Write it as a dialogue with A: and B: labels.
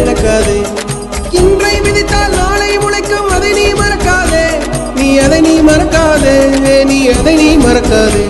A: இழக்காதே. இன்றை விதித்தால் நாளை முளைக்கும், அதை நீ மறக்காதே. நீ அதை நீ மறக்காதே, நீ அதை நீ மறக்காதே.